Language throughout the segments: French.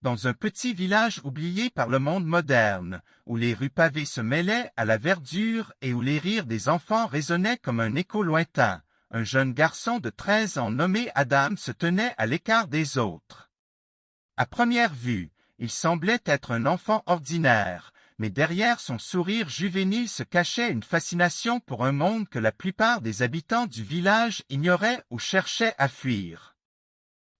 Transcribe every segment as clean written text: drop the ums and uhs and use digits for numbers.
dans un petit village oublié par le monde moderne, où les rues pavées se mêlaient à la verdure et où les rires des enfants résonnaient comme un écho lointain, un jeune garçon de 13 ans nommé Adam se tenait à l'écart des autres. À première vue, il semblait être un enfant ordinaire, mais derrière son sourire juvénile se cachait une fascination pour un monde que la plupart des habitants du village ignoraient ou cherchaient à fuir.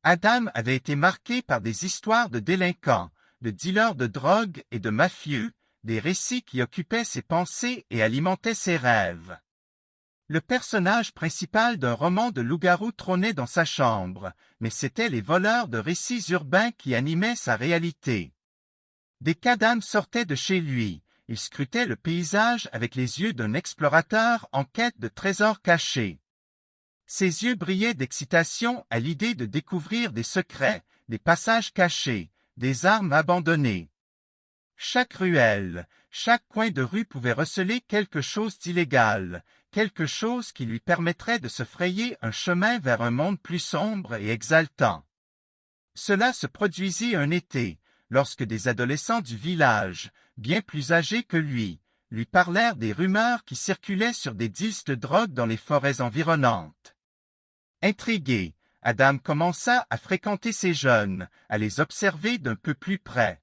Adam avait été marqué par des histoires de délinquants, de dealers de drogue et de mafieux, des récits qui occupaient ses pensées et alimentaient ses rêves. Le personnage principal d'un roman de loup-garou trônait dans sa chambre, mais c'étaient les voleurs de récits urbains qui animaient sa réalité. Dès qu'Adam sortait de chez lui, il scrutait le paysage avec les yeux d'un explorateur en quête de trésors cachés. Ses yeux brillaient d'excitation à l'idée de découvrir des secrets, des passages cachés, des armes abandonnées. Chaque ruelle, chaque coin de rue pouvait receler quelque chose d'illégal, quelque chose qui lui permettrait de se frayer un chemin vers un monde plus sombre et exaltant. Cela se produisit un été, lorsque des adolescents du village, bien plus âgés que lui parlèrent des rumeurs qui circulaient sur des deals de drogue dans les forêts environnantes. Intrigué, Adam commença à fréquenter ces jeunes, à les observer d'un peu plus près.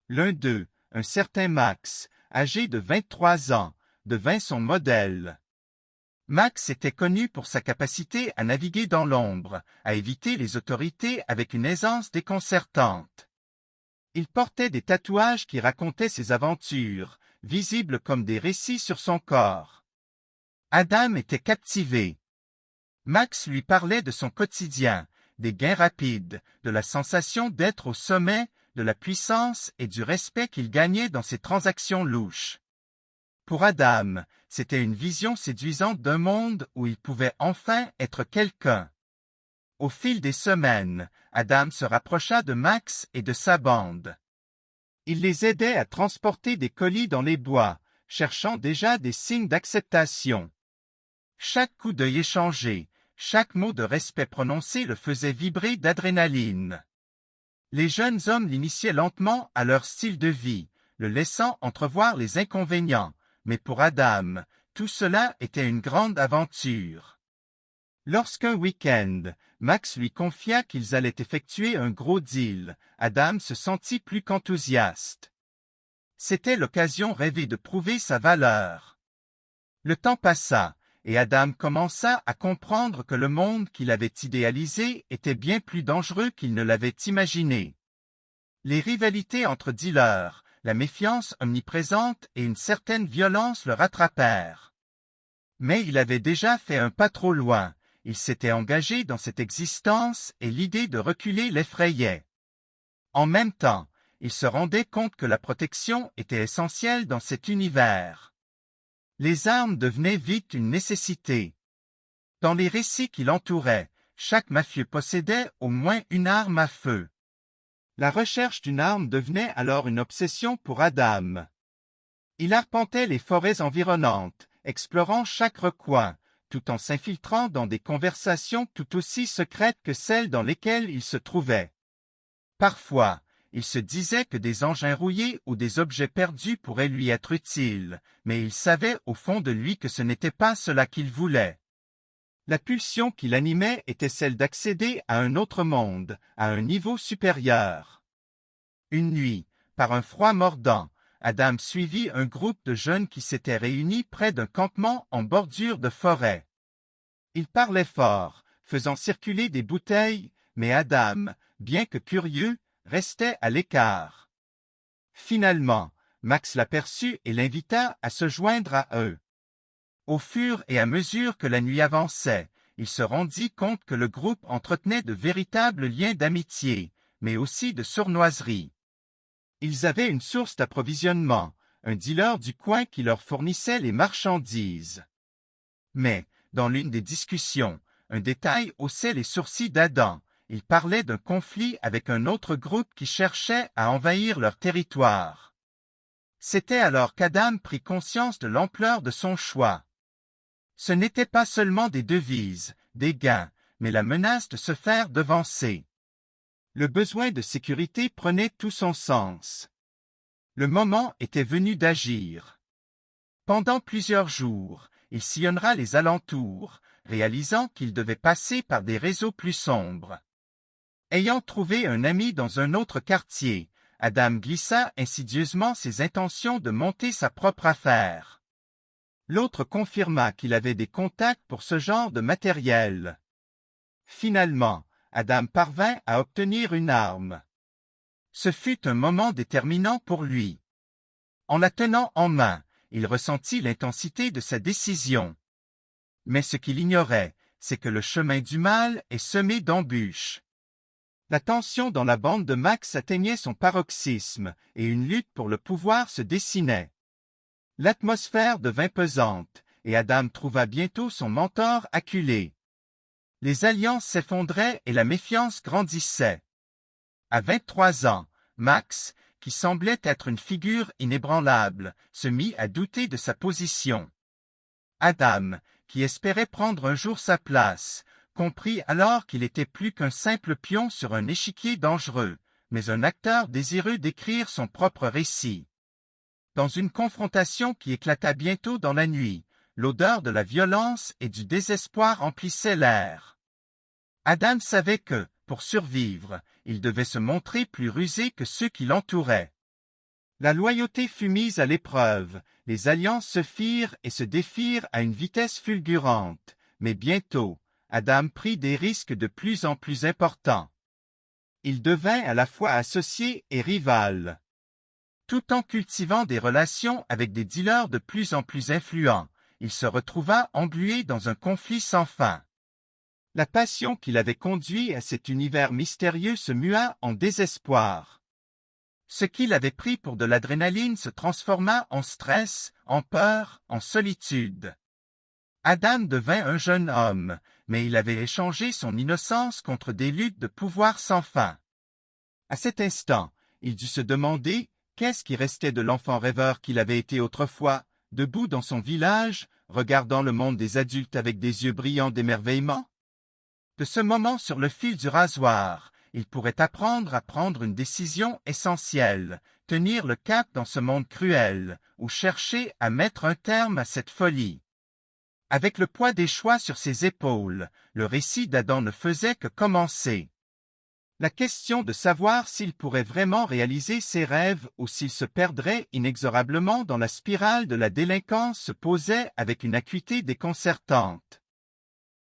L'un d'eux, un certain Max, âgé de 23 ans, devint son modèle. Max était connu pour sa capacité à naviguer dans l'ombre, à éviter les autorités avec une aisance déconcertante. Il portait des tatouages qui racontaient ses aventures, visibles comme des récits sur son corps. Adam était captivé. Max lui parlait de son quotidien, des gains rapides, de la sensation d'être au sommet, de la puissance et du respect qu'il gagnait dans ses transactions louches. Pour Adam, c'était une vision séduisante d'un monde où il pouvait enfin être quelqu'un. Au fil des semaines, Adam se rapprocha de Max et de sa bande. Il les aidait à transporter des colis dans les bois, cherchant déjà des signes d'acceptation. Chaque coup d'œil échangé, chaque mot de respect prononcé le faisait vibrer d'adrénaline. Les jeunes hommes l'initiaient lentement à leur style de vie, le laissant entrevoir les inconvénients, mais pour Adam, tout cela était une grande aventure. Lorsqu'un week-end, Max lui confia qu'ils allaient effectuer un gros deal, Adam se sentit plus qu'enthousiaste. C'était l'occasion rêvée de prouver sa valeur. Le temps passa, et Adam commença à comprendre que le monde qu'il avait idéalisé était bien plus dangereux qu'il ne l'avait imaginé. Les rivalités entre dealers, la méfiance omniprésente et une certaine violence le rattrapèrent. Mais il avait déjà fait un pas trop loin, il s'était engagé dans cette existence et l'idée de reculer l'effrayait. En même temps, il se rendait compte que la protection était essentielle dans cet univers. Les armes devenaient vite une nécessité. Dans les récits qui l'entouraient, chaque mafieux possédait au moins une arme à feu. La recherche d'une arme devenait alors une obsession pour Adam. Il arpentait les forêts environnantes, explorant chaque recoin, tout en s'infiltrant dans des conversations tout aussi secrètes que celles dans lesquelles il se trouvait. Parfois, il se disait que des engins rouillés ou des objets perdus pourraient lui être utiles, mais il savait au fond de lui que ce n'était pas cela qu'il voulait. La pulsion qui l'animait était celle d'accéder à un autre monde, à un niveau supérieur. Une nuit, par un froid mordant, Adam suivit un groupe de jeunes qui s'étaient réunis près d'un campement en bordure de forêt. Ils parlaient fort, faisant circuler des bouteilles, mais Adam, bien que curieux, restait à l'écart. Finalement, Max l'aperçut et l'invita à se joindre à eux. Au fur et à mesure que la nuit avançait, il se rendit compte que le groupe entretenait de véritables liens d'amitié, mais aussi de sournoiserie. Ils avaient une source d'approvisionnement, un dealer du coin qui leur fournissait les marchandises. Mais, dans l'une des discussions, un détail haussait les sourcils d'Adam. Il parlait d'un conflit avec un autre groupe qui cherchait à envahir leur territoire. C'était alors qu'Adam prit conscience de l'ampleur de son choix. Ce n'était pas seulement des devises, des gains, mais la menace de se faire devancer. Le besoin de sécurité prenait tout son sens. Le moment était venu d'agir. Pendant plusieurs jours, il sillonnera les alentours, réalisant qu'il devait passer par des réseaux plus sombres. Ayant trouvé un ami dans un autre quartier, Adam glissa insidieusement ses intentions de monter sa propre affaire. L'autre confirma qu'il avait des contacts pour ce genre de matériel. Finalement, Adam parvint à obtenir une arme. Ce fut un moment déterminant pour lui. En la tenant en main, il ressentit l'intensité de sa décision. Mais ce qu'il ignorait, c'est que le chemin du mal est semé d'embûches. La tension dans la bande de Max atteignait son paroxysme, et une lutte pour le pouvoir se dessinait. L'atmosphère devint pesante, et Adam trouva bientôt son mentor acculé. Les alliances s'effondraient et la méfiance grandissait. À 23 ans, Max, qui semblait être une figure inébranlable, se mit à douter de sa position. Adam, qui espérait prendre un jour sa place, comprit alors qu'il était plus qu'un simple pion sur un échiquier dangereux, mais un acteur désireux d'écrire son propre récit. Dans une confrontation qui éclata bientôt dans la nuit, l'odeur de la violence et du désespoir emplissait l'air. Adam savait que, pour survivre, il devait se montrer plus rusé que ceux qui l'entouraient. La loyauté fut mise à l'épreuve, les alliances se firent et se défirent à une vitesse fulgurante, mais bientôt, Adam prit des risques de plus en plus importants. Il devint à la fois associé et rival. Tout en cultivant des relations avec des dealers de plus en plus influents, il se retrouva englué dans un conflit sans fin. La passion qui l'avait conduit à cet univers mystérieux se mua en désespoir. Ce qu'il avait pris pour de l'adrénaline se transforma en stress, en peur, en solitude. Adam devint un jeune homme, mais il avait échangé son innocence contre des luttes de pouvoir sans fin. À cet instant, il dut se demander qu'est-ce qui restait de l'enfant rêveur qu'il avait été autrefois, debout dans son village, regardant le monde des adultes avec des yeux brillants d'émerveillement. De ce moment sur le fil du rasoir, il pourrait apprendre à prendre une décision essentielle, tenir le cap dans ce monde cruel, ou chercher à mettre un terme à cette folie. Avec le poids des choix sur ses épaules, le récit d'Adam ne faisait que commencer. La question de savoir s'il pourrait vraiment réaliser ses rêves ou s'il se perdrait inexorablement dans la spirale de la délinquance se posait avec une acuité déconcertante.